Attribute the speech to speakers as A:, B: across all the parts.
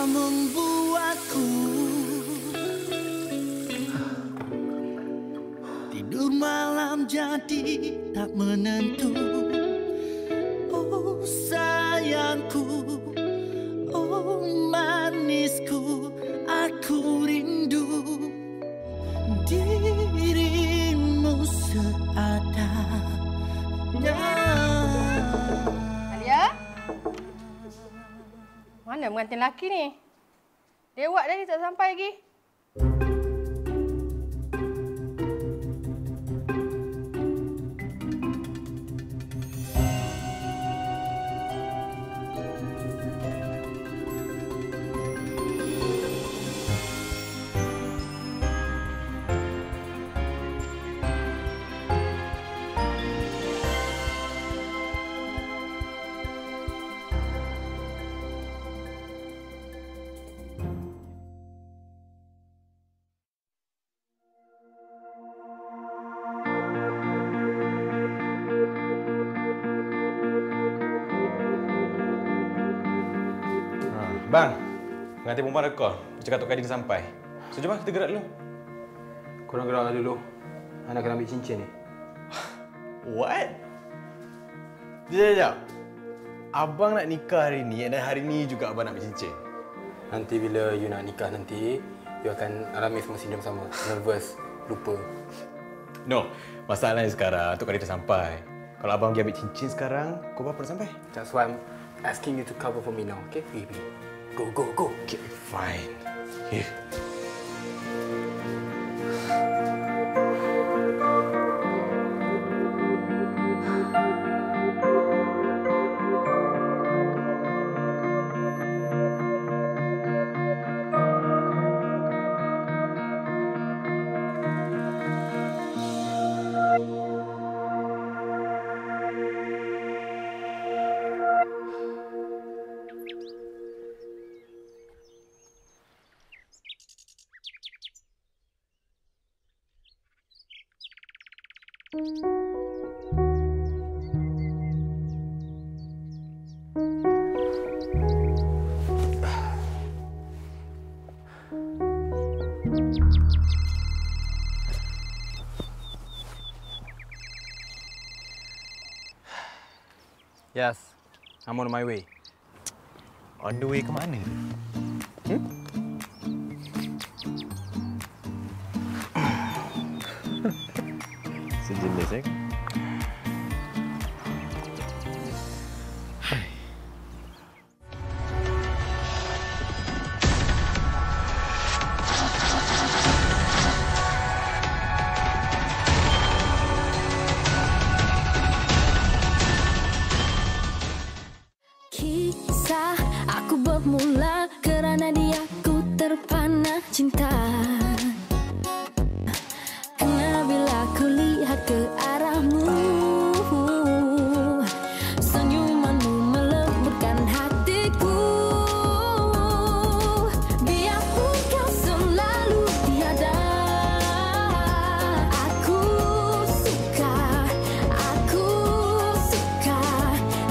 A: kau membuatku tidur malam jadi tak menentu. Oh sayangku, oh manisku, aku rindu dirimu seadanya.
B: Alia? Mana pengantin lelaki ni? Dewak dah ni tak sampai lagi.
C: Bang, pengantin perempuan ada call. Dia cakap Tok Kadi dah sampai. So, jom kita gerak dulu.
D: Korang gerak dulu. Anak kena ambil cincin ni.
C: What? Sekejap. Abang nak nikah hari ni dan hari ni juga abang nak ambil cincin.
D: Nanti bila you nak nikah nanti, you akan alami semua sindrom sama. Nervous, lupa.
C: No, masalahnya sekarang Tok Kadi dah sampai. Kalau abang pergi ambil cincin sekarang, kau berapa dah sampai?
D: That's why I'm asking you to cover for me now, okay, baby? Go, go, go.
C: Okay, fine. Here.
D: Yes, I'm on my way.
C: On the way ke mana? Sejenis eh?
E: Kisah aku bermula kerana dia ku terpana cinta. Karena bila ku lihat ke arahmu, senyumanmu meleburkan hatiku. Biarpun kau selalu tiada, aku suka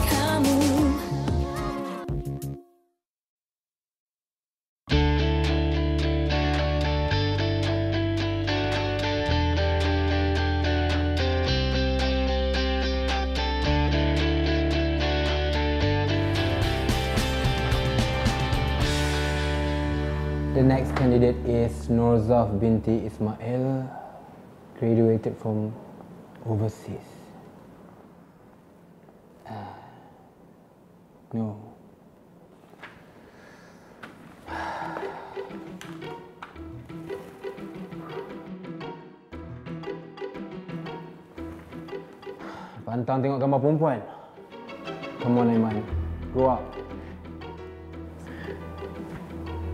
E: kamu.
D: The next candidate is Norzaf binti Ismail, graduated from overseas. No. Pantang tengok gambar perempuan. Come on, Aiman. Grow up.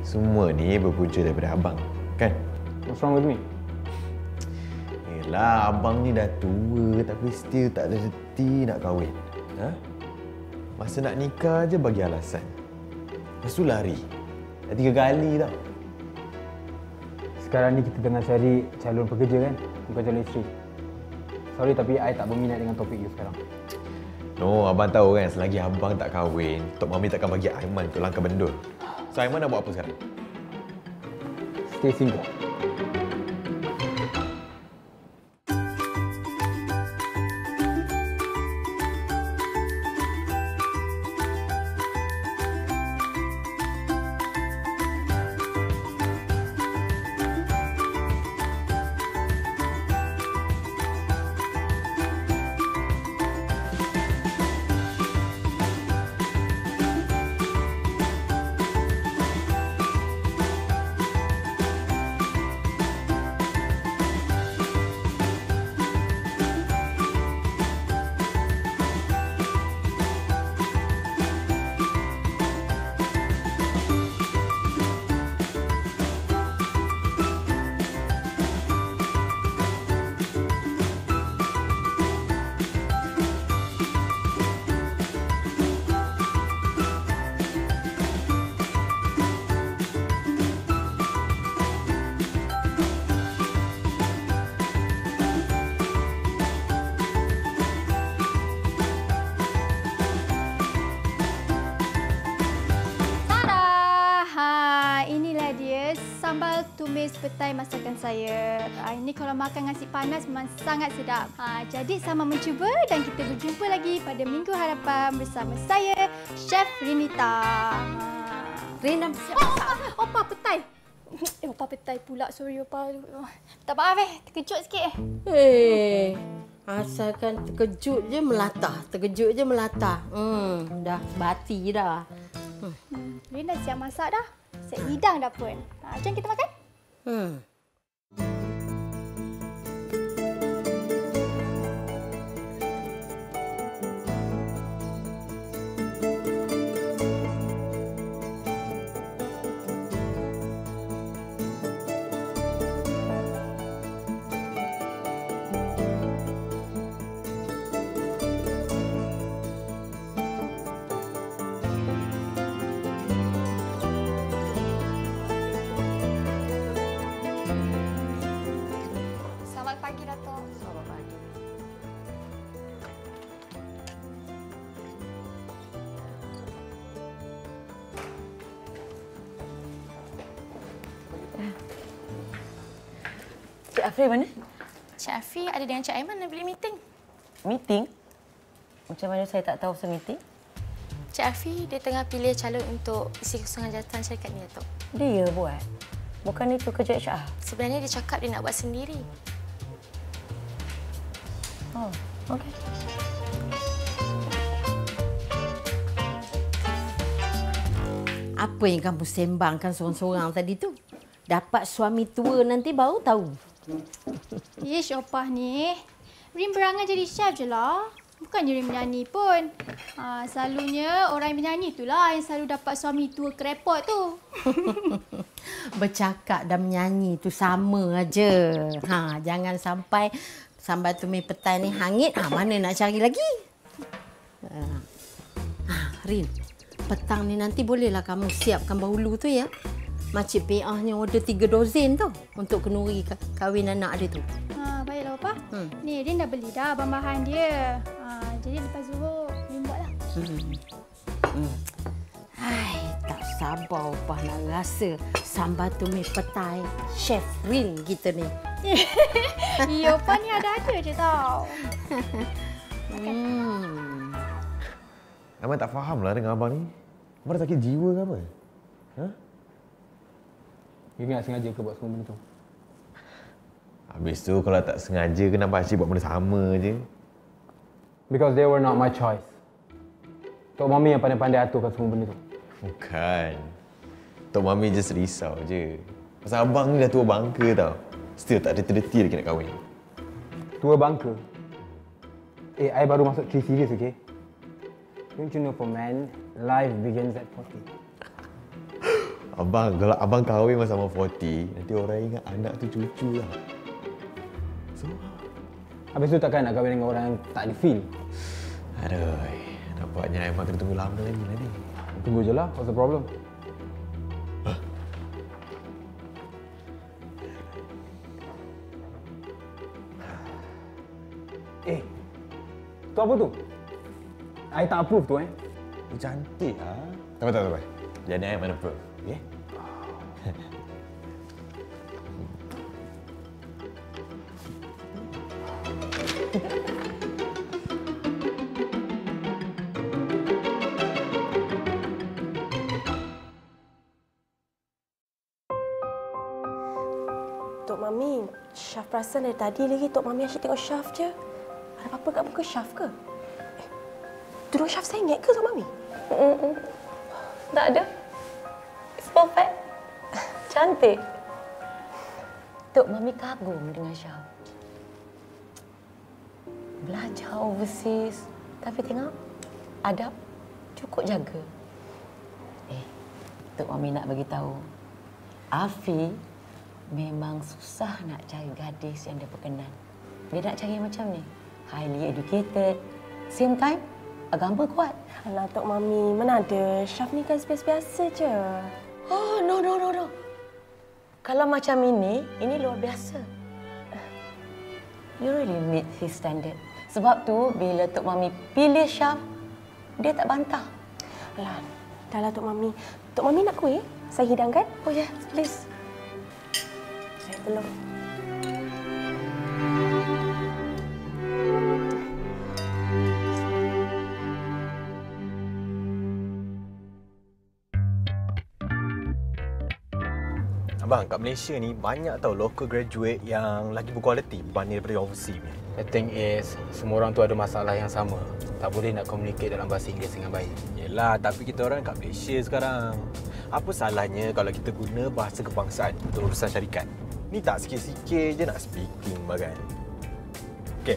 C: Semua ni berpunca daripada abang, kan?
D: What's wrong with me?
C: Yelah, abang ni dah tua tapi still tak ada reti nak kahwin. Ha? Masa nak nikah je bagi alasan. Lepas tu lari. Dah 3 kali tau.
D: Sekarang ni kita tengah cari calon pekerja kan? Bukan calon isteri. Sorry tapi I tak berminat dengan topik you sekarang.
C: No, abang tahu kan selagi abang tak kahwin, Tok Mami takkan bagi Aiman untuk langkah bendul. So, Aiman nak buat apa sekarang?
D: Stay single.
F: Sambal tumis petai masakan saya. Ini kalau makan nasi panas memang sangat sedap. Jadi sama mencuba dan kita berjumpa lagi pada minggu hadapan bersama saya, Chef Rinita.
B: Rin dah siap.
F: Opa petai. Opa petai pula. Sorry Opa. Tak maaf terkejut sikit
B: Asalkan terkejut je melatah. Dah bati dah.
F: Rin dah siap masak dah. Siap hidang dah pun. Jom kita makan. Selamat pagi, Dato'.
B: Selamat pagi. Cik Afri mana?
G: Cik Afi ada dengan Cik Aiman nak bilik meeting.
B: Meeting? Macam mana saya tak tahu pasal meeting?
G: Cik Afi dia tengah pilih calon untuk isi kosongan jawatan syarikat ni, Datuk.
B: Dia buat. Bukan itu kerja HR.
G: Sebenarnya dia cakap dia nak buat sendiri.
B: Oh, okey. Apa yang kamu sembangkan seorang-seorang tadi tu? Dapat suami tua nanti baru tahu.
F: Ish, Opah ni. Rin berangan jadi chef je lah. Bukannya Rin menyanyi pun. Selalunya orang yang menyanyi itulah yang selalu dapat suami tua kerepot tu.
B: Bercakap dan menyanyi tu sama aja. Jangan sampai sambal tumis petai ni hangit. Mana nak cari lagi? Rin, petang ni nanti bolehlah kamu siapkan bahulu tu ya. Makcik PA-nya order 3 dozen tu untuk kenduri kahwin anak dia tu.
F: Baiklah, Opah. Ni, Rin dah beli dah bahan-bahan dia. Jadi lepas zuhur, Rin buatlah.
B: Tak sabar Opah nak rasa sambal tumis petai Chef Rin kita ni.
F: Ya, Opah ni ada-ada je tau.
C: Aiman tak faham lah dengan abang ni. Abang dah sakit jiwa ke apa?
D: You ingat sengaja ke buat semua benda tu?
C: Habis tu kalau tak sengaja kenapa asyik buat benda sama je?
D: Because they were not my choice. Tok Mami yang pandai-pandai aturkan semua benda tu.
C: Bukan. Tok Mami just risau je. Pasal abang ni dah tua bangka tau. Still tak ada terdetik lagi nak kahwin.
D: Tua bangka. I baru masuk 3 series, okay? Don't you know for men, life begins at 40.
C: Abang, kalau abang kahwin masa abang 40, nanti orang ingat anak tu cucu lah. So,
D: habis tu takkan nak kahwin dengan orang yang tak ada feel?
C: aduh, nampaknya Aiman kena tunggu lama lagi lah ni.
D: Tunggu je lah, what's the problem? Tu apa tu? I tak approve tu
C: Cantik lah. Tak apa. Jadi Aiman approve. okey?
H: Tok Mami, Syaf perasan dari tadi lagi Tok Mami asyik tengok Syaf je. Ada apa-apa kat muka Syaf ke? Tudung Syaf sengit ke Tok Mami?
I: Tak ada. It's perfect. Cantik. Tok Mami kagum dengan Syaf. Belajar overseas. Tapi tengok, adab cukup jaga. Tok Mami nak bagi tahu, Afi memang susah nak cari gadis yang dia berkenan. Dia nak cari macam ni. Highly educated. Same time, agama kuat.
H: Alah Tok Mami, mana ada. Syaf ni kan biasa-biasa je.
I: Oh, no. Kalau macam ini luar biasa. You really meet his standard. Sebab tu, bila Tok Mami pilih Syaf, dia tak bantah.
H: Alah, dah lah Tok Mami. Tok Mami nak kuih? Saya hidangkan?
I: Oh ya, please.
H: Saya tolong.
C: Abang, kat Malaysia ni banyak tau local graduate yang lagi berkualiti berbanding daripada overseas ni.
D: The thing is, semua orang tu ada masalah yang sama. Tak boleh nak communicate dalam bahasa Inggeris dengan baik.
C: Yelah, tapi kita orang kat Malaysia sekarang. Apa salahnya kalau kita guna bahasa kebangsaan untuk urusan syarikat? Ni tak sikit-sikit je nak speaking bagai. Okey,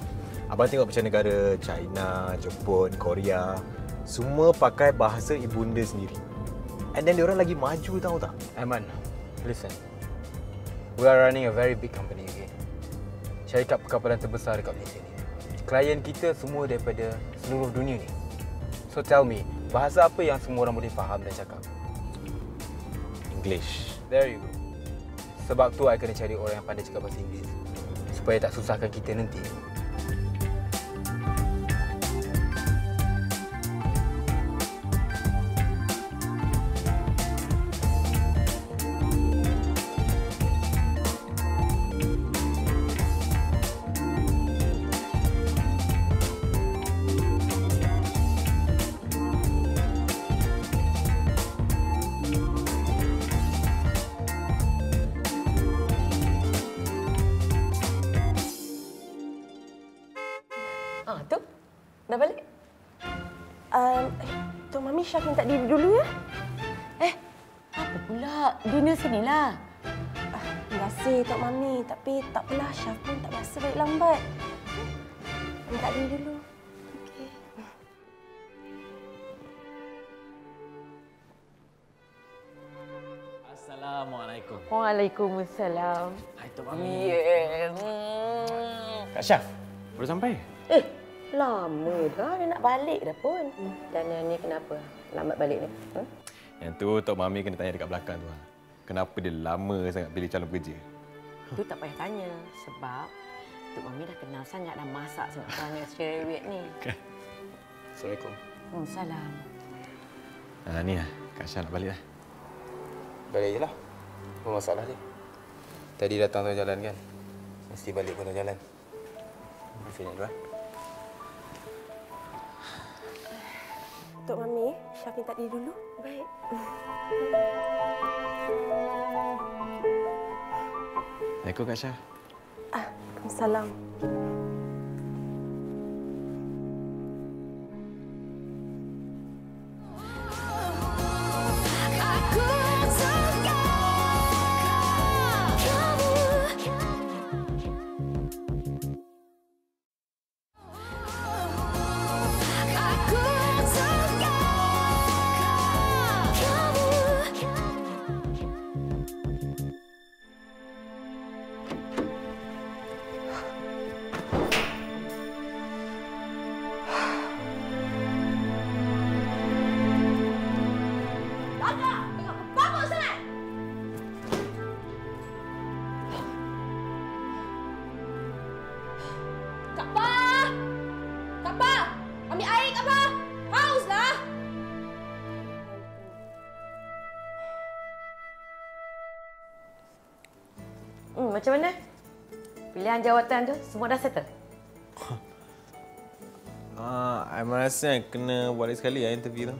C: abang tengok macam negara China, Jepun, Korea, semua pakai bahasa ibunda sendiri. And then diorang lagi maju tahu tak?
D: Aiman, listen. We are running a very big company, okay? Syarikat perkapalan terbesar dekat Malaysia ni. Klien kita semua daripada seluruh dunia ni. So tell me, bahasa apa yang semua orang boleh faham dan cakap?
C: English.
D: There you go. Sebab tu I kena cari orang yang pandai cakap bahasa Inggeris. Supaya tak susahkan kita nanti.
I: Tu, dah balik?
H: Tok Mami, Syaf minta diri dulu ya.
I: Apa pula? Dinner sinilah.
H: Terima kasih Tok Mami, tapi tak apalah, Syaf pun tak biasa balik lambat. Minta diri dulu. Okey.
A: Assalamualaikum.
I: Waalaikumsalam.
A: Hai Tok Mami.
C: Kak Syaf, baru sampai?
I: Lama dah dia nak balik dah pun. Dan yang ni kenapa? Lambat balik ni?
C: Yang tu Tok Mami kena tanya dekat belakang tu. Kenapa dia lama sangat pilih calon pekerja?
I: Tu tak payah tanya. Sebab Tok Mami dah kenal sangat, dah masak sangat perangai cerewet ni.
D: Assalamualaikum.
I: Salam.
C: Ni lah, Kak Syaf nak balik dah.
D: Balik je lah. Apa masalah dia? Tadi datang tengah jalan kan? Mesti balik pun tengah jalan. Briefing dulu lah.
H: Tok Mami, Syaf minta diri dulu.
I: Baik.
C: Assalamualaikum Kak Syaf.
H: Waalaikumsalam.
I: Macam mana? Pilihan jawatan tu semua dah settle?
C: Aiman rasa kena buat lagi sekali interview tu.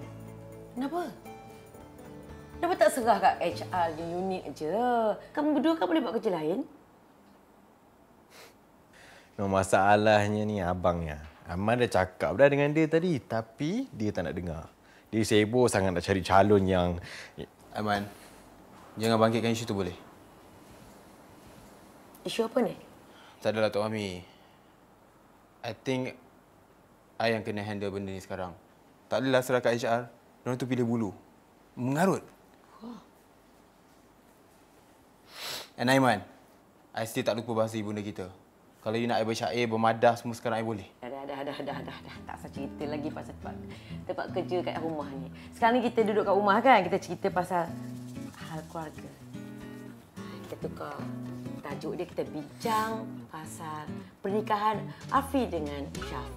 I: Kenapa? Kenapa tak serah kat HR di unit je? Kamu berdua kan boleh buat kerja lain?
C: No, masalahnya ni abangnya. Aiman dah cakap dah dengan dia tadi, tapi dia tak nak dengar. Dia sibuk sangat nak cari calon yang...
D: Aiman, jangan bangkitkan isu tu boleh?
I: Isu apa ni?
D: Tak adalah Tok Mami. I think I yang kena handle benda ni sekarang. Tak adalah serah kat HR. Diorang tu pilih bulu. Mengarut. And Aiman, I still tak lupa bahasa ibunda kita. Kalau you nak I bersyair, bermadah semua sekarang I boleh.
I: Dah. Tak usah cerita lagi pasal tempat kerja kat rumah ni. Sekarang ni kita duduk kat rumah kan, kita cerita pasal hal keluarga. Kita tukar tajuk dia, kita bincang pasal pernikahan Afi dengan Syaf.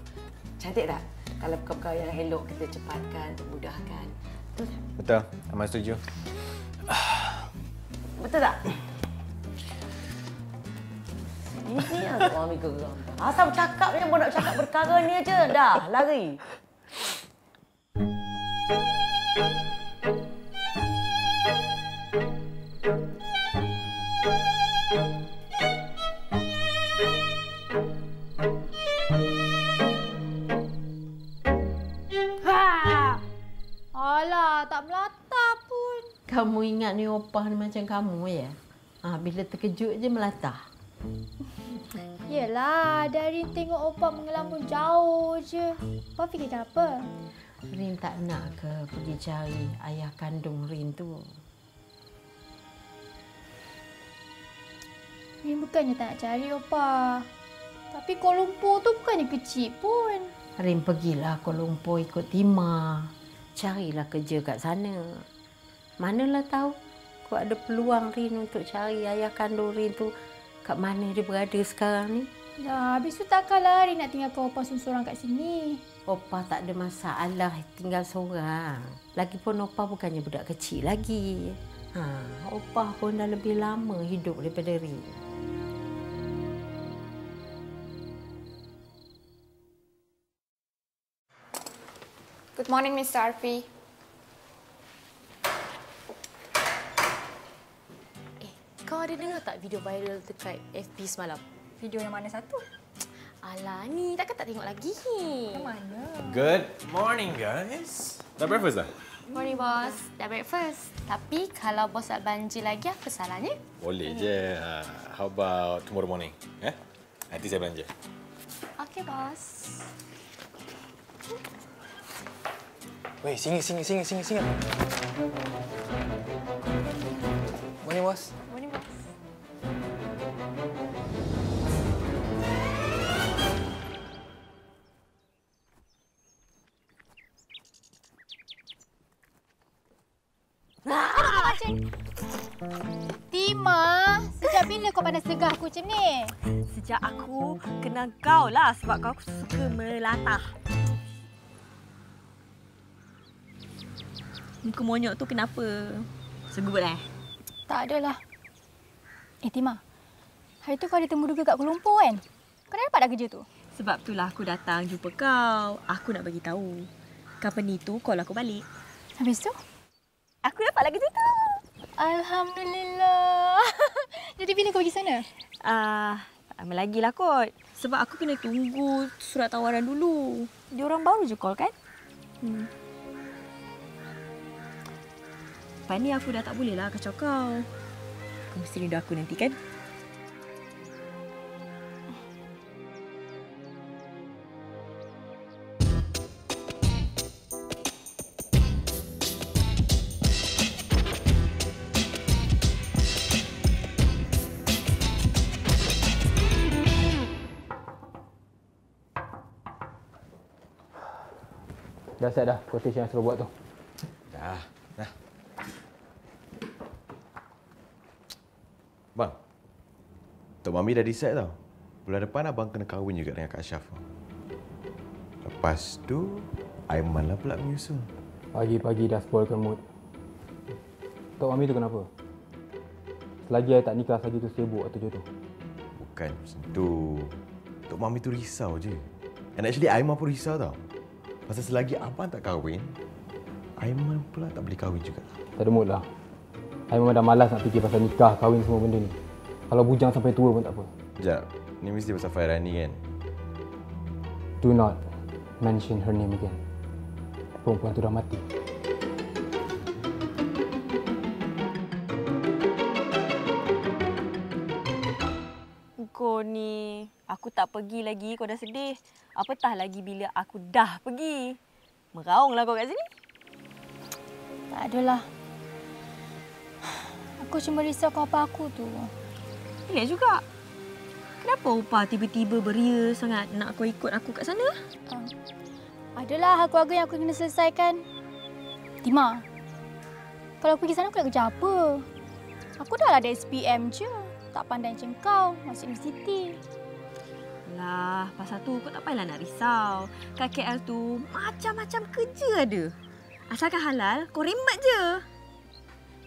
I: Cantik tak? Kalau perkara yang elok kita cepatkan, mudahkan. Betul tak?
C: Betul. Aiman setuju.
I: Betul tak? Ini yang Tok Mami geram. Asal bercakap ni, nak cakap perkara ni aja. Dah, lari.
F: Alah, tak melata pun.
B: Kamu ingat ni opah ni macam kamu ya? Bila terkejut je melatah.
F: Yelah, dari tengok opah mengelamun jauh je. Opah fikirkan apa?
B: Rin tak nak ke pergi cari ayah kandung Rin tu?
F: Rin bukannya tak nak cari opah. Tapi Kuala Lumpur tu bukannya kecil pun.
B: Rin pergilah Kuala Lumpur ikut Tima. Carilah kerja kat sana. Manalah tahu kau ada peluang Rin untuk cari ayah kandung Rin tu kat mana dia berada sekarang ni.
F: Dah, habis tu takkanlah Rin nak tinggalkan opah seorang kat sini.
B: Opah tak ada masalah tinggal seorang. Lagipun Opah bukannya budak kecil lagi. Opah pun dah lebih lama hidup daripada Rin.
G: Good morning, Mr. Arfi. Kau ada dengar tak video viral dekat FB semalam?
F: Video yang mana satu?
G: Alah, ni takkan tak tengok lagi?
F: Yang mana?
C: Good morning, guys. Dah breakfast dah?
G: Morning, bos. Dah breakfast. Tapi kalau bos tak banjir lagi, apa salahnya?
C: Boleh je. How about tomorrow morning? Nanti saya belanja.
G: Okey, bos.
D: Weh, singa. Morning, bos.
G: Morning, bos.
F: Tima, sejak bila kau pandai segah aku macam ni?
J: Sejak aku kenal kau lah sebab kau suka melatah. Muka monyok tu kenapa? Segut
F: Tak adalah. Tima, hari tu kau ada temu duga kat Kuala Lumpur kan? Kau dah dapat dah kerja tu?
J: Sebab itulah aku datang jumpa kau. Aku nak bagi tahu. Company tu call aku balik.
F: Habis tu?
J: Aku dapat lagi kerja tu.
F: Alhamdulillah. Jadi bila kau pergi sana?
J: Tak lama lagi lah kot. Sebab aku kena tunggu surat tawaran dulu. Diorang baru je call kan? Lepas ni aku dah tak boleh lah kacau kau. Kau mesti rindu aku nanti kan?
D: Dah set dah quotation yang suruh buat tu.
C: Dah. Bang, Tok Mami dah decide tau. Bulan depan abang kena kahwin juga dengan Kak Syaf. Lepas tu, Aiman lah pula menyusul.
D: Pagi-pagi dah spoilkan mood. Tok Mami tu kenapa? Selagi I tak nikah saja tu sibuk atau jodoh.
K: Bukan macam tu. Tok Mami tu risau je. And actually, Aiman pun risau tau. Pasal selagi abang tak kahwin, Aiman pula tak boleh kahwin juga.
D: Tak ada mood lah. I memang dah malas nak fikir pasal nikah, kahwin semua benda ni. Kalau bujang sampai tua pun tak apa.
K: Sekejap, ni mesti pasal Fairani kan?
D: Do not mention her name again. Perempuan tu dah mati.
J: Kau ni, aku tak pergi lagi, kau dah sedih. Apatah lagi bila aku dah pergi. Meraunglah kau kat sini.
F: Tak adalah. Aku cuma risaukan apa aku tu.
J: Ingat juga. Kenapa Upah tiba-tiba beria sangat nak kau ikut aku kat sana?
F: Adalah hal keluarga yang aku kena selesaikan. Tima, kalau aku pergi sana aku nak kerja apa? Aku dah lah ada SPM je. Tak pandai macam kau, masuk universiti.
J: Lah, pasal tu kau tak payahlah nak risau. Kat KL tu macam-macam kerja ada. Asalkan halal, kau rembat je.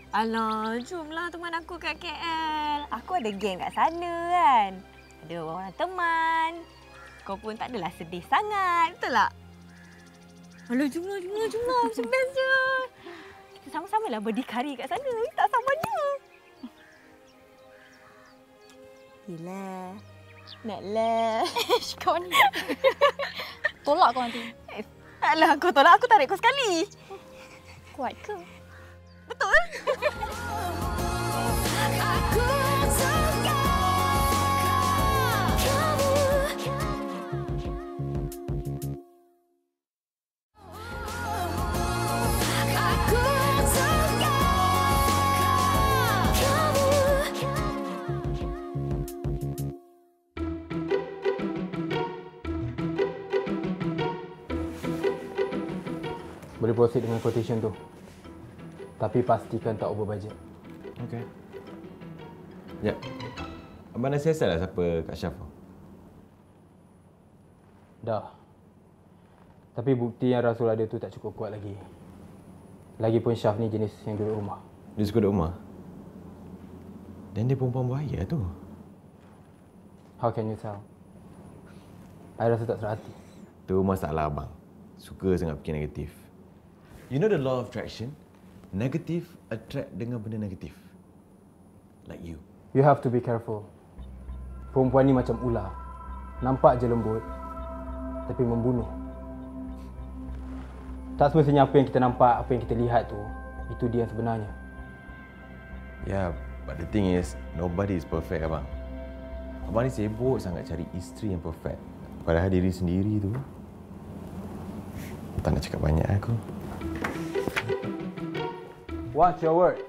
J: Alah, jomlah teman aku kat KL. Aku ada geng kat sana kan. Ada orang teman. Kau pun tak adalah sedih sangat, betul tak? Alah, jomlah. Macam best je. Kita sama-samalah berdikari kat sana. Tak samanya. Yelah. Naklah.
F: Kau ni. Tolak kau nanti.
J: Alah, kau tolak aku tarik kau sekali.
F: Kuat ke?
J: Betul.
E: Aku suka kamu. Aku suka kamu.
D: Boleh proceed dengan quotation tu. Tapi pastikan tak over budget.
K: Okey. Ya. Abang dah siasat lah siapa Kak Syaf tu?
D: Dah. Tapi bukti yang Rasul ada tu tak cukup kuat lagi. Lagipun Syaf ni jenis yang duduk rumah.
K: Dia suka duduk rumah? Dan dia perempuan bahaya tu.
D: How can you tell? I rasa tak serati.
K: Tu masalah abang. Suka sangat fikir negatif. You know the law of attraction? Negatif attract dengan benda negatif. Like you.
D: You have to be careful. Perempuan ni macam ular. Nampak je lembut, tapi membunuh. Tak semestinya apa yang kita nampak, apa yang kita lihat tu, itu dia yang sebenarnya.
K: Yeah, but the thing is, nobody is perfect, abang. Abang ni sibuk sangat cari isteri yang perfect. Padahal diri sendiri tu, tak nak cakap banyak aku.
D: Watch your word.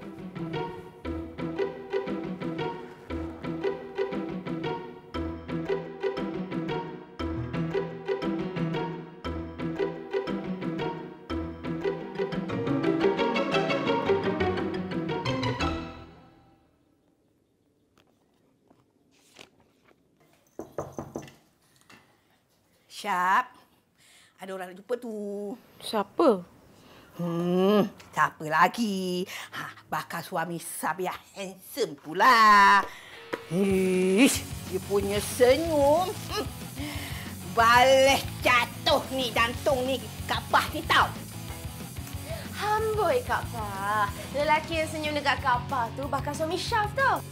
L: Syap, ada orang nak jumpa tu.
H: Siapa?
L: Siapa lagi? Bakal suami Sabiah handsome pula. Dia punya senyum. Boleh jatuh ni jantung ni Kak Pah ni tau.
H: Amboi Kak Pah. Lelaki yang senyum dekat Kak Pah tu bakal suami Syaf tau.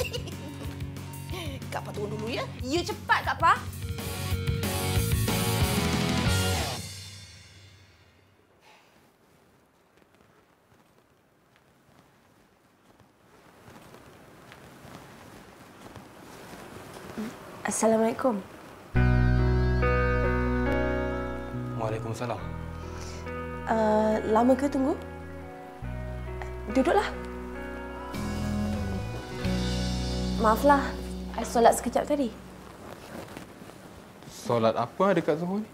L: Kak Pah tunggu dulu ya.
H: You cepat Kak Pah. Assalamualaikum.
D: Waalaikumsalam.
H: Lama ke tunggu? Duduklah. Maaflah, I solat sekejap tadi.
D: Solat apa dekat Zuhur ni?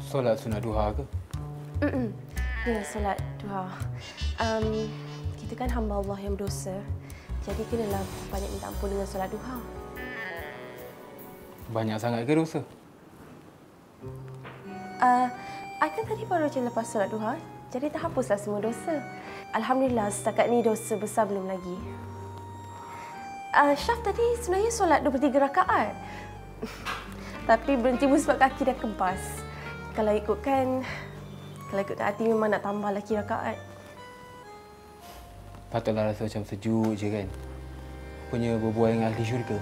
D: Solat sunat duha ke?
H: Ya, solat duha. Kita kan hamba Allah yang berdosa. Jadi kenalah banyak minta ampun dengan solat duha.
D: Banyak sangat ke dosa?
H: I kan tadi baru je lepas solat duha. Jadi terhapuslah semua dosa. Alhamdulillah setakat ni dosa besar belum lagi. Syaf tadi sebenarnya solat 23 rakaat. Tapi berhenti sebab kaki dah kebas. Kalau ikutkan hati memang nak tambah lagi rakaat.
D: Patutlah rasa macam sejuk je kan. Punya berbual dengan ahli syurga.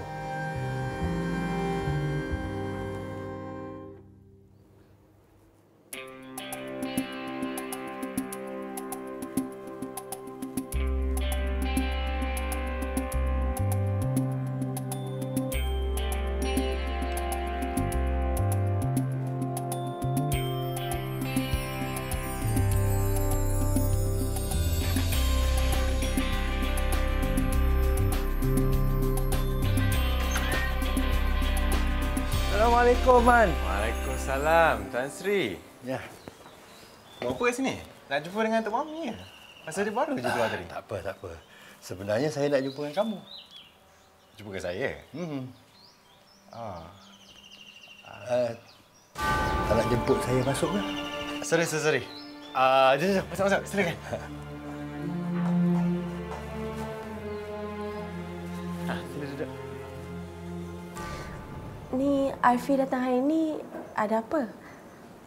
C: Assalamualaikum, Man. Waalaikumsalam, Tan Sri.
K: Ya.
C: Buat apa kat sini? Nak jumpa dengan Tok Mami ke? Pasal dia baru je keluar tadi.
K: Tak apa. Sebenarnya saya nak jumpa dengan kamu.
C: Jumpa dengan saya?
K: Tak nak jemput saya masuk ke?
C: Sorry. Jom. Masuk. Silakan. Sila duduk.
H: Ni Arfi datang hari ni ada apa?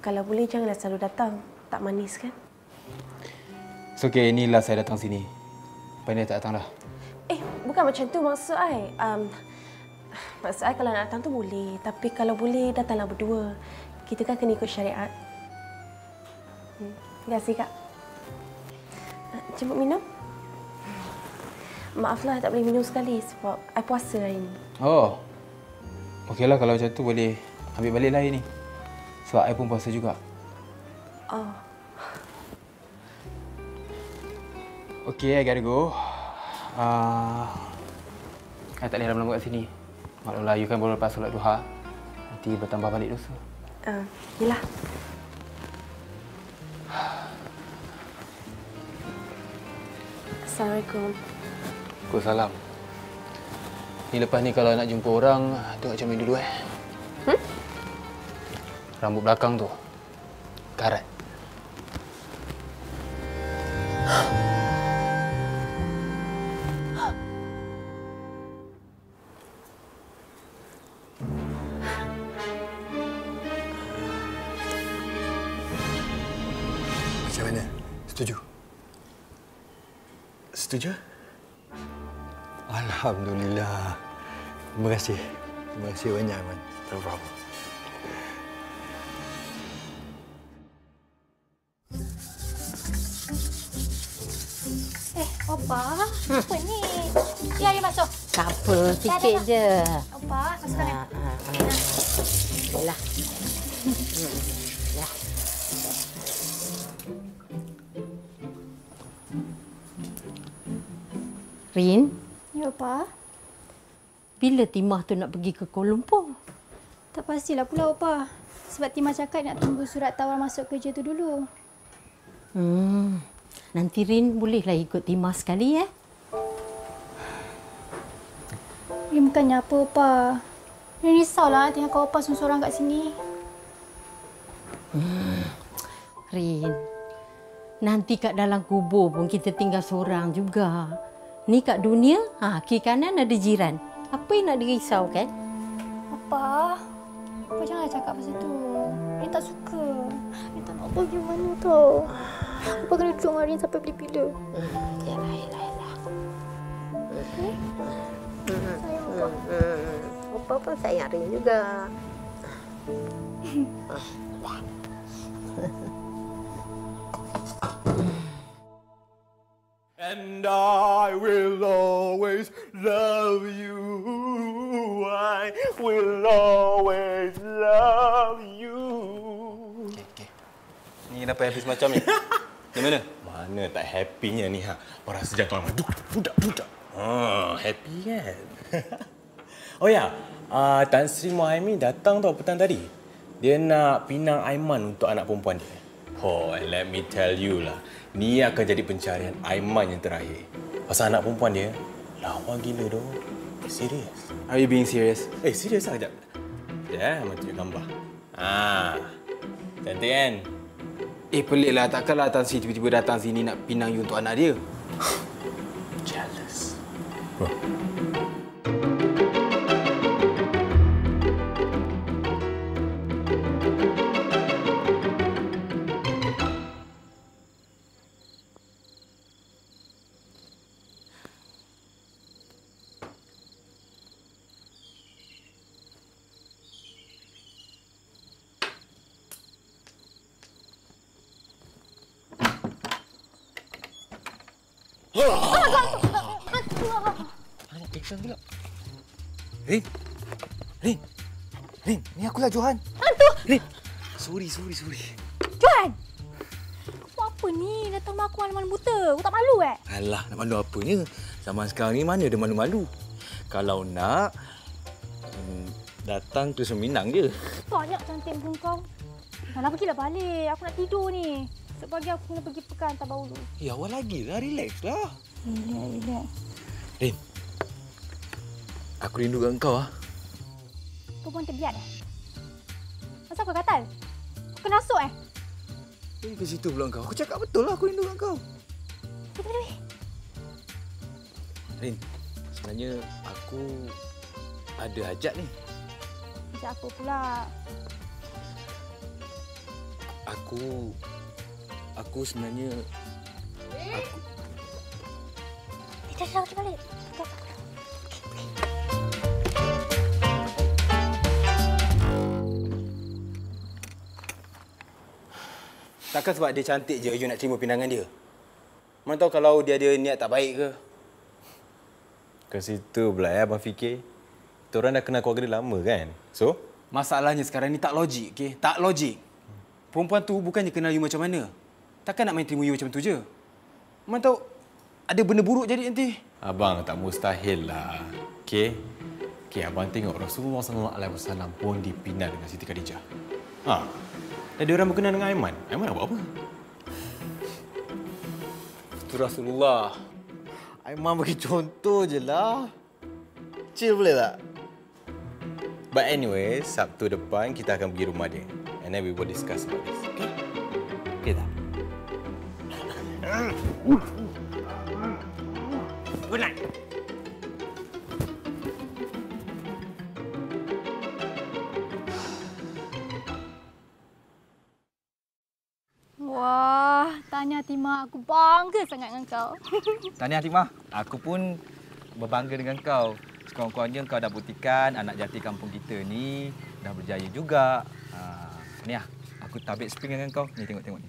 H: Kalau boleh janganlah selalu datang. Tak manis kan?
D: It's okay, inilah saya datang sini. Lepas ni tak datang dah.
H: Bukan macam tu maksud I. Maksud I kalau nak datang tu boleh. Tapi kalau boleh datanglah berdua. Kita kan kena ikut syariat. Terima kasih, Kak. Jemput minum? Maaflah tak boleh minum sekali sebab I puasa hari ni.
D: Oh. Okeylah kalau macam tu boleh ambil baliklah ini. Sebab I pun puasa juga.
H: Oh.
D: Okay, I gotta go. I tak boleh lama-lama kat sini. Maklumlah, you kan baru lepas solat duha. Nanti bertambah balik dosa.
H: Yelah. Assalamualaikum.
D: Waalaikumsalam. Ni lepas ni kalau nak jumpa orang, tengok macam ni dulu Rambut belakang tu. Karat.
K: Macam mana? Setuju?
C: Setuju?
K: Alhamdulillah. Terima kasih banyak, Man.
C: No problem.
F: Opa, apa ni? Ya, masuk.
B: Tak apa, sikit je.
F: Opa, masukkan.
B: Yalah. Ya. Rin?
F: Ya, Opa.
B: Bila Timah tu nak pergi ke Kuala Lumpur?
F: Tak pastilah pula, Opa. Sebab Timah cakap nak tunggu surat tawar masuk kerja tu dulu.
B: Nanti Rin bolehlah ikut Timah sekali,
F: Rin bukannya apa, Opa. Rin risaulah tinggalkan Opa seorang kat sini.
B: Rin, nanti kat dalam kubur pun kita tinggal seorang juga. Ni kat dunia, kiri kanan ada jiran. Apa yang nak dirisaukan?
F: Opa jangan cakap pasal tu. Rin tak suka. Rin tak nak pergi mana tau. Opa kena duduk dengan Rin sampai bila-bila.
B: Yalah.
F: Sayang Opa.
B: Opa pun sayang Rin juga.
C: And I will always love you. I will always love you. Okay.
D: Ni kenapa habis macam ni? Di mana?
C: Mana tak happynya ni Orang sejak tuan budak. Happy kan? Oh ya, Tan Sri Muhammad datang tau petang tadi. Dia nak pinang Aiman untuk anak perempuan dia. Oh, and let me tell you lah. Ni akan jadi pencarian Aiman yang terakhir. Pasal anak perempuan dia lawa gila doh. Serius.
D: Are you being serious?
C: Serius lah kejap. Ya, Abang tunjuk gambar. Cantik kan?
D: Peliklah. Takkanlah Tan Sri tiba-tiba datang sini nak pinang you untuk anak dia.
C: Jealous.
D: Anak pingsan pula. Rin, ni akulah Johan.
F: Hantu!
D: Rin, sorry.
F: Johan! Kau apa ni? Datang rumah aku malam-malam buta. Kau tak malu
D: Alah, nak malu apanya? Zaman sekarang ni mana ada malu-malu. Kalau nak, datang ke Seminang je.
F: Banyak cantik pun kau. Dah pergilah balik. Aku nak tidur ni. Sebab aku kena pergi pekan Tabaulu.
D: Awal lagi lah. Relax lah.
F: Relax.
D: Rin, aku rindu kat kau.
F: Kau pun terbiat Masa kau katal? Kau kena asuk
D: Ke situ pula kau. Aku cakap betul lah aku rindu kat kau.
F: Betul.
D: Rin, sebenarnya aku ada hajat ni.
F: Hajat apa pula?
D: Aku sebenarnya...
F: Dah pergi balik.
D: Takkan sebab dia cantik je you nak terima pinangan dia? Mana tahu kalau dia ada niat tak baik ke?
C: Ke situ pula Abang fikir. Kita orang dah kenal keluarga dia lama kan? So?
D: Masalahnya sekarang ni tak logik, okey? Tak logik. Perempuan tu bukannya kenal you macam mana. Takkan nak main terima you macam tu je. Mana tahu ada benda buruk jadi nanti.
C: Abang tak mustahil lah. Okey, abang tengok Rasulullah SAW pun dipinang dengan Siti Khadijah. Dan dia orang berkenal dengan Aiman. Aiman nak buat apa?
D: Itu Rasulullah.
C: Aiman bagi contoh je lah. Chill boleh tak? But anyway, Sabtu depan kita akan pergi rumah dia. And then we will discuss about this. Okay? Okay tak? Good night.
F: Wah, tahniah Timah. Aku bangga sangat dengan kau.
D: Tahniah Timah. Aku pun berbangga dengan kau. Sekurang-kurangnya kau dah buktikan anak jati kampung kita ni dah berjaya juga. Tahniah. Aku tabik spring dengan kau. Ni tengok ni.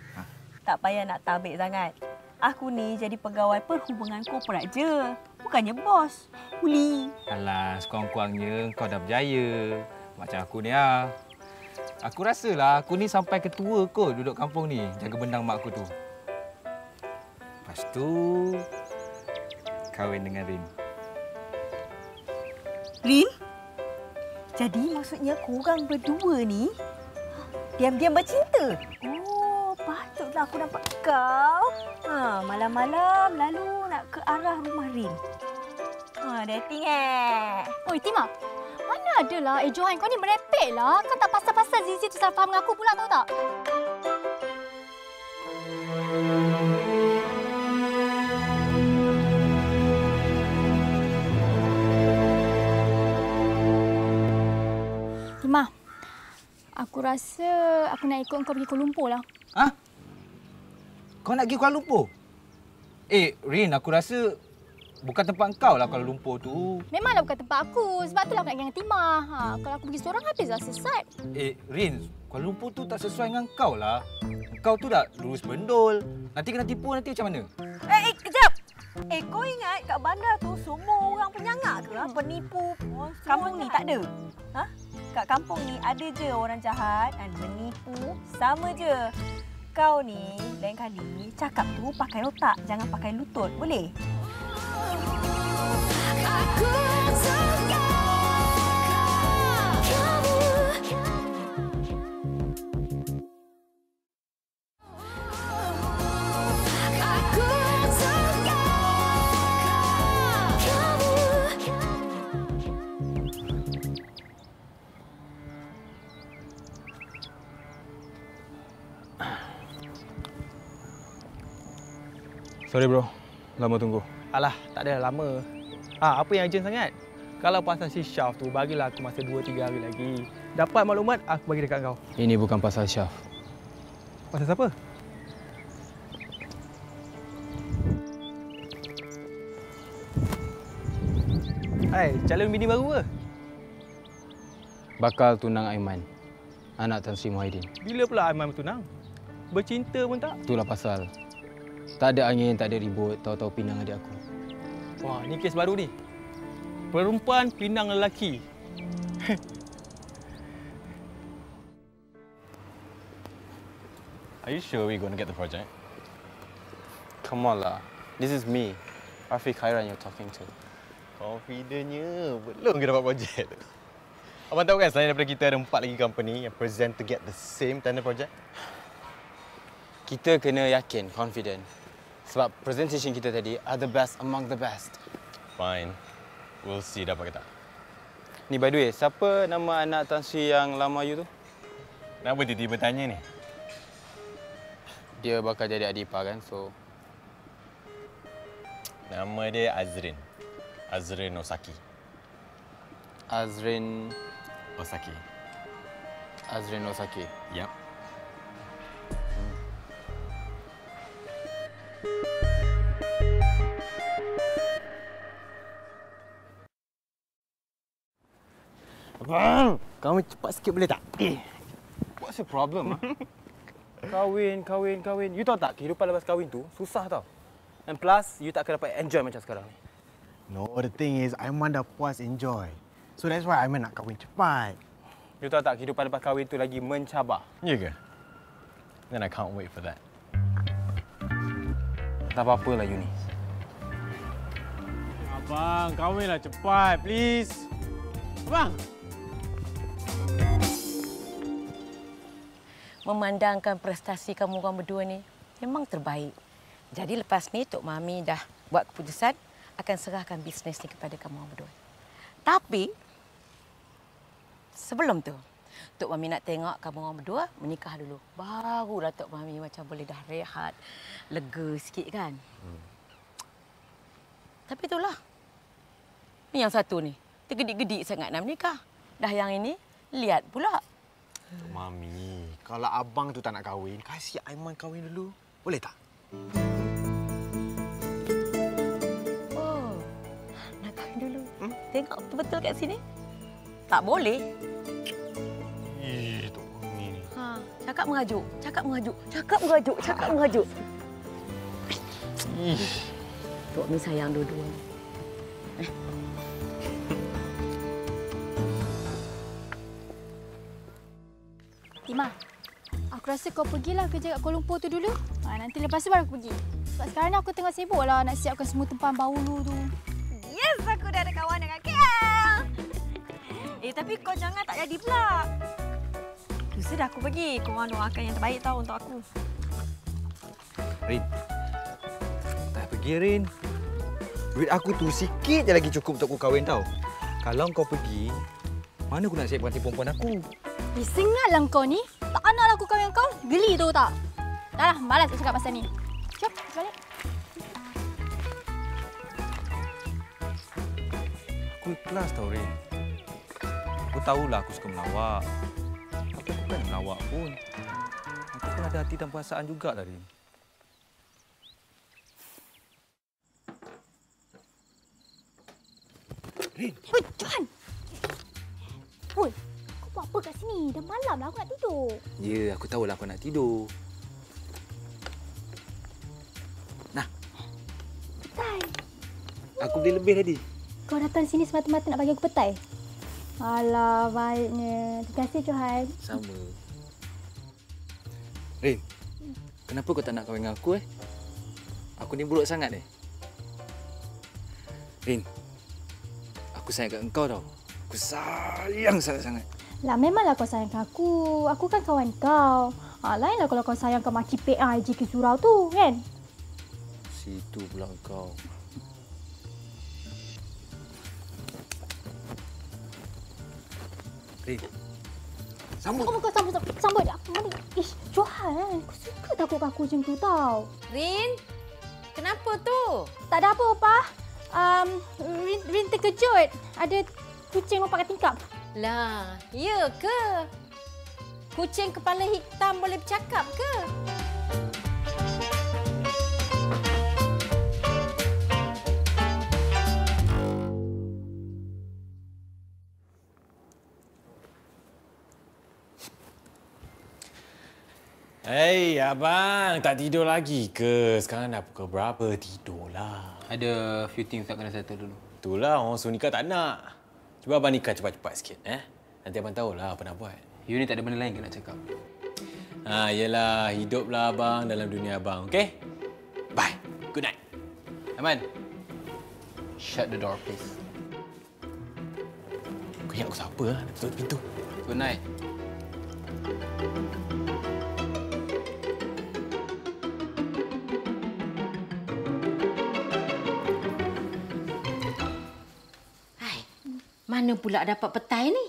J: Tak payah nak tabik sangat. Aku ni jadi pegawai perhubungan korporat je. Bukannya bos. Uli.
D: Alah, sekurang-kurangnya kau dah berjaya. Macam aku ni lah. Aku rasalah aku ni sampai ketua kot duduk kampung ni. Jaga bendang mak aku tu. Lepas tu, kahwin dengan Rin.
J: Rin? Jadi maksudnya korang berdua ni diam-diam bercinta? Oh, patutlah aku nampak kau. Malam-malam lalu nak ke arah rumah Rin. Dating
F: Oi, Timah. Mana adalah? Johan, kau ni merepek lah. Kau tak pasal-pasal Zizi tu salah faham dengan aku pula, tahu tak? Timah, aku rasa aku nak ikut kau pergi Kuala Lumpur lah.
D: Kau nak pergi Kuala Lumpur? Rin, aku rasa bukan tempat kau lah Kuala Lumpur tu.
F: Memanglah bukan tempat aku. Sebab itulah aku nak pergi dengan Timah. Kalau aku pergi seorang, habislah sesat.
D: Rin, Kuala Lumpur tu tak sesuai dengan kau lah. Kau tu dah lurus bendol. Nanti kena tipu nanti macam mana?
J: Kejap! Kau ingat kat bandar tu semua orang penyangak ke? Penipu. Kampung ni tak ada. Kat kampung ni ada je orang jahat dan menipu. Sama je. Kau ni lain kali cakap tu pakai otak. Jangan pakai lutut. Boleh? Aku suka kamu. Aku suka kamu.
D: Sorry bro, lama tunggu.
M: Alah, tak ada lama. Apa yang urgent sangat? Kalau pasal si Syaf tu, bagilah aku masa 2-3 hari lagi. Dapat maklumat, aku bagi dekat kau.
D: Ini bukan pasal Syaf.
M: Pasal siapa? Calon bini baru ke?
D: Bakal tunang Aiman, anak Tan Sri Muhyiddin.
M: Bila pula Aiman bertunang? Bercinta pun tak?
D: Itulah pasal. Tak ada angin, tak ada ribut, tahu-tahu pinang adik aku.
M: Wah, ni kes baru ni. Perempuan pinang lelaki.
C: Are you sure we're going to get the project?
D: Come on lah. This is me, Rafi Khairan you're talking to.
C: Confidentnya belum kita dapat projek tu. Abang tahu kan selain daripada kita ada 4 lagi company yang present to get the same tender project?
D: Kita kena yakin, confident. Sebab presentation kita tadi are the best among the best.
C: Fine. We'll see dapat ke tak.
D: Ni by the way, siapa nama anak Tan Sri yang lama you tu?
C: Kenapa tiba-tiba tanya ni?
D: Dia bakal jadi adik ipar kan, so...
C: Nama dia Azrin. Azrin Osaki.
D: Azrin...
C: Osaki.
D: Azrin Osaki.
C: Yep.
D: Abang, kamu cepat sikit boleh tak? What's your problem? Kahwin. You tahu tak, kehidupan lepas kahwin tu susah tau. And plus, you tak akan dapat enjoy macam sekarang ni.
N: No, the thing is, Aiman dah puas enjoy. So that's why Aiman nak kahwin cepat.
D: You tahu tak, kehidupan lepas kahwin tu lagi mencabar.
C: Ya ke? Then I can't wait for that.
D: Tak apa-apalah you ni.
A: Abang, kahwinlah cepat, please. Abang!
I: Memandangkan prestasi kamu orang berdua ni memang terbaik. Jadi lepas ni Tok Mami dah buat keputusan akan serahkan bisnes ni kepada kamu orang berdua. Tapi sebelum tu Tok Mami nak tengok kamu orang berdua menikah dulu. Barulah Tok Mami macam boleh dah rehat, lega sikit kan. Tapi itulah. Ni yang satu ni, tergedik-gedik sangat nak menikah. Dah yang ini, lihat pula.
N: Tok Mami, kalau abang tu tak nak kahwin, kasih Aiman kahwin dulu. Boleh tak?
I: Oh, nak kahwin dulu. Tengok betul-betul kat sini. Tak boleh.
N: Ih, Tok Mami ni.
I: Cakap mengajuk. Cakap mengajuk. Tok Mami sayang dua-dua.
F: Tima, aku rasa kau pergilah kerja kat Kuala Lumpur tu dulu. Nanti lepas tu baru aku pergi. Sebab sekarang ni aku tengah sibuk lah nak siapkan semua tempaan bahulu tu.
J: Yes, aku dah ada kawan dekat KL. Tapi kau jangan tak jadi pula. Lusa dah aku pergi. Korang doakan yang terbaik tau untuk aku.
N: Rin. Tak pergi, Rin. Duit aku tu sikit je lagi cukup untuk aku kahwin tau. Kalau kau pergi, mana aku nak siap ganti perempuan aku?
F: Sengatlah kau ni. Tak naklah aku kahwin kau. Geli tahu tak? Dah, malas nak cakap pasal ni. Jom, balik.
O: Aku ikhlas tau, Rin. Aku tahulah aku suka melawak. Tapi aku kan melawak pun. Aku pun ada hati dan perasaan jugalah, Rin.
N: Rin.
F: Oi, Johan. Oi, kau buat apa kat sini? Dah malam lah, aku nak tidur.
O: Ya, aku tahulah aku nak tidur. Nah.
F: Petai.
O: Aku beli lebih tadi.
F: Kau datang sini semata-mata nak bagi aku petai? Alah, baiknya. Terima kasih, Johan.
O: Sama. Rin, kenapa kau tak nak kahwin dengan aku, Aku ni buruk sangat, Rin, aku sayang kat engkau tau. Aku sayang sangat-sangat.
F: Lah, memanglah kau sayangkan aku. Aku kan kawan kau. Lainlah kalau kau sayangkan maki PIJ ke surau tu, kan?
O: Situ pula kau. Rin, sambut.
F: Oh, kau sambut. Aku mana? Ish, Johan, kau suka takut aku macam tu tau.
J: Rin,
B: kenapa tu?
F: Tak ada apa, Opah. Rin terkejut. Ada kucing lompat kat tingkap.
B: Lah, ya ke? Kucing kepala hitam boleh bercakap ke?
A: Hei, abang, tak tidur lagi ke? Sekarang dah pukul berapa? Tidurlah.
D: Ada few things tak kena settle dulu.
A: Itulah, orang suruh nikah tak nak. Cuba abang nikah cepat-cepat sikit, Nanti abang tahulah apa nak buat.
D: You ni tak ada benda lain ke nak cakap?
A: Yelah, hiduplah abang dalam dunia abang, okey? Bye. Good night.
D: Aman. Shut the door, please.
A: Kau ingat aku siapa lah? Nak tutup pintu.
D: Good night.
B: Mana pula dapat petai ni?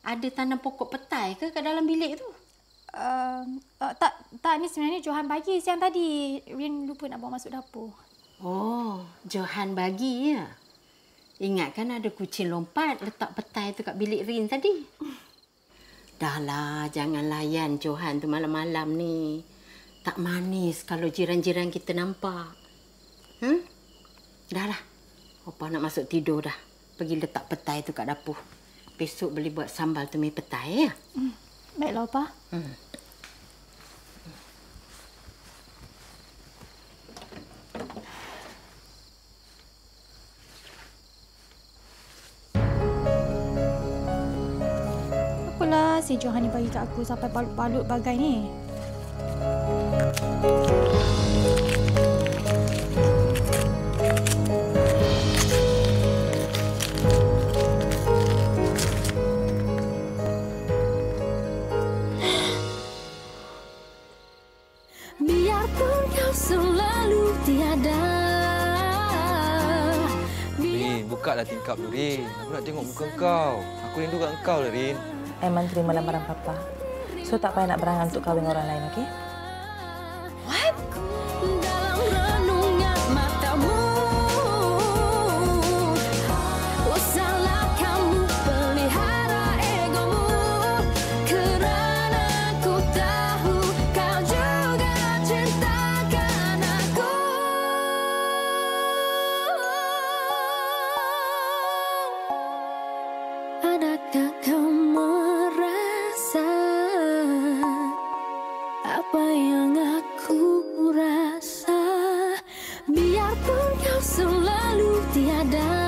B: Ada tanam pokok petai ke kat dalam bilik tu?
F: Tak, ni sebenarnya Johan bagi siang tadi. Rin lupa nak bawa masuk dapur.
B: Oh, Johan bagi ya? Ingatkan ada kucing lompat letak petai tu kat bilik Rin tadi. Dahlah, jangan layan Johan tu malam-malam ni. Tak manis kalau jiran-jiran kita nampak. Dahlah, Opah nak masuk tidur dah. Pergi letak petai tu kat dapur. Besok boleh buat sambal tumis petai ya.
F: Baiklah, Opah. Apalah si Johan ni bagi kat aku sampai balut-balut bagai ni.
E: Biarpun kau selalu tiada.
O: Rin, bukalah tingkap tu, Rin. Aku nak tengok muka kau. Aku rindu kat kau lah, Rin.
H: Aiman terima lamaran Papa. So tak payah nak berangan untuk kahwin orang lain, okey?
E: What? Dalam renungan matamu, usahlah kamu pelihara egomu, kerana ku tahu kau juga cintakan aku. Adakah kau merasa apa yang aku rasa? Biarpun kau selalu tiada.